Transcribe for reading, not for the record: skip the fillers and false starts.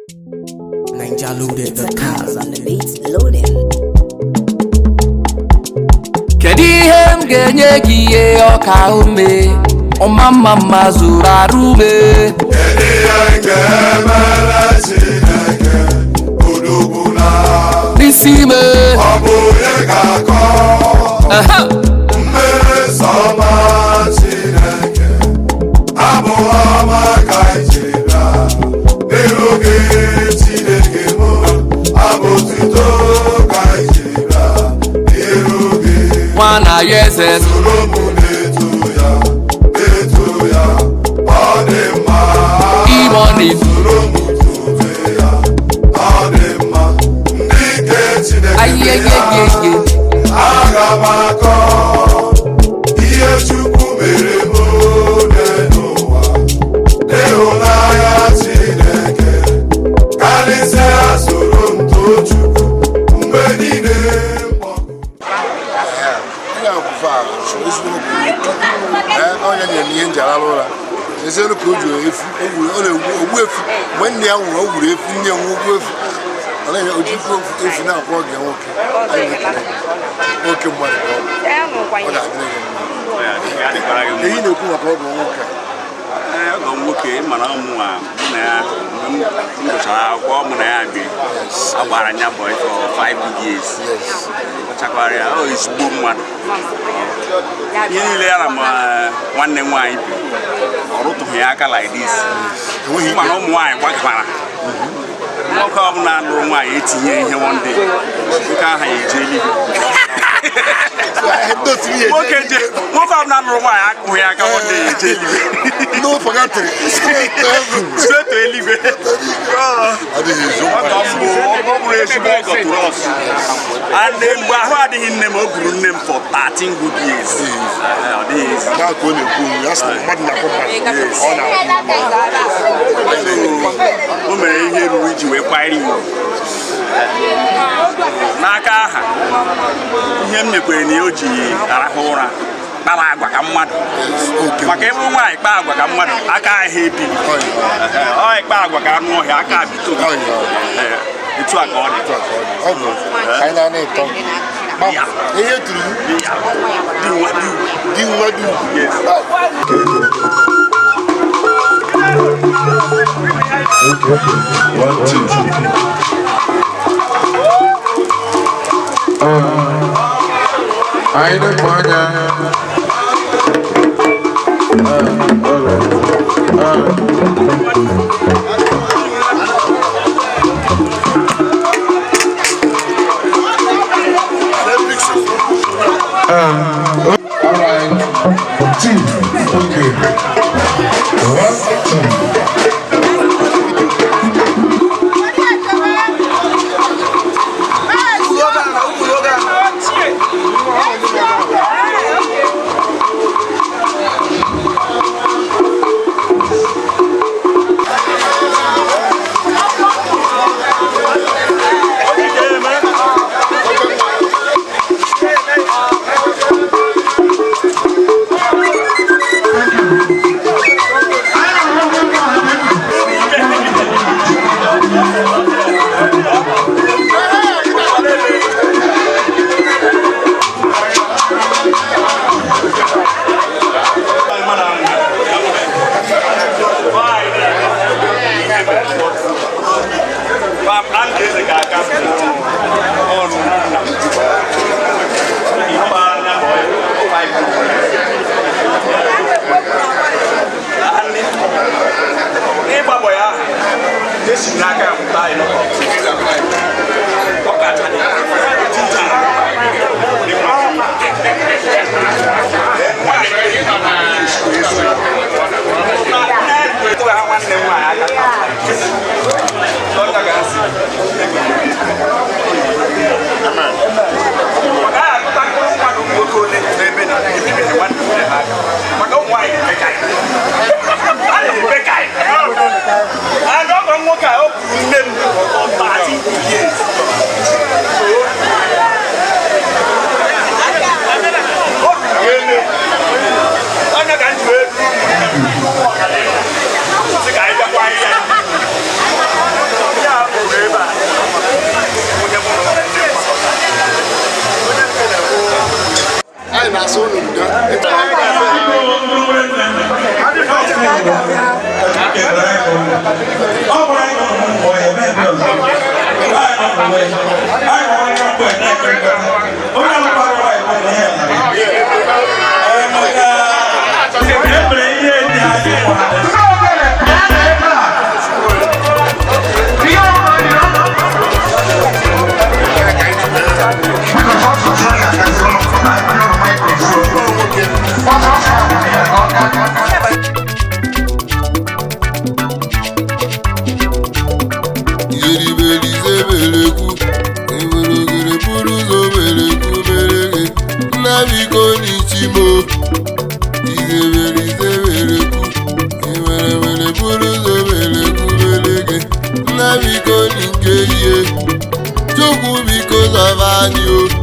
Ninja loaded the cars on the beats loading. Kedihem genye giye oka ume Omama zurarume Kedihem gemele sineke Udubula Nisime Obuye kako Mmesoma sineke Abu ama kaijira Nirugi sineke mo Abu tito kaijira Nirugi Wana yeses Imoni Ayeyeyeye Agamako Iye chukwu mere mo n'ụwa N'ịhụnanya Chineke Kalịsị asoro ntochukwu mgbe niile onye na-eme ihe njara ụra ezienu ka o ji efu ogbu efu mgbe nne ya nwụrụ o gburu efu nne ya nwụ ogbu efu ọ na-enye ojikwu efu na-akwụ oge nwoke anyị na-ekele nwoke mmadụ ka ọ ga-adịrị gị mma ehi na-ekwu maka ọgọ nwoke ọgọ nwoke mana ụmụ nwa mụ na ya mgbe m gụchara akwụkwọ mụ na ya bi agbara anya boy for 5 years chakwara ya ezigbo mmadụ ihe niile ya na nwanne m nwaanyị bi ọ rụtụghị ya aka like this mana ụmụ nwaanyị gbagara nwoke ọbụla lụrụ nwaanyị etinye ihe one day nke aha ya eje eluigwe nwoke ọbụla lụrụ nwaanyị akụghị aka one day ya eje eluigwe straight to eluigwe ọ bụrụ ezigbo ọgọ tụrụ ọsụ and mgbe ahụ adịghị nne m o buru nne m for 13 good years ọ dịghị ezi o mere ihe ruru iji wee kwanyere iwu n'aka aha ihe m mekwere na o ji arahụ ụra kpara agwa ka mmadụ maka ebe nwaanyị kpaa agwa ka mmadụ aka ahịa ebili ọ ikpa agwa ka anụ ọhịa aka abito etu a ka ọ dị ihe tụrụ di nwa di I don't want Chukwu biko zọba anyị o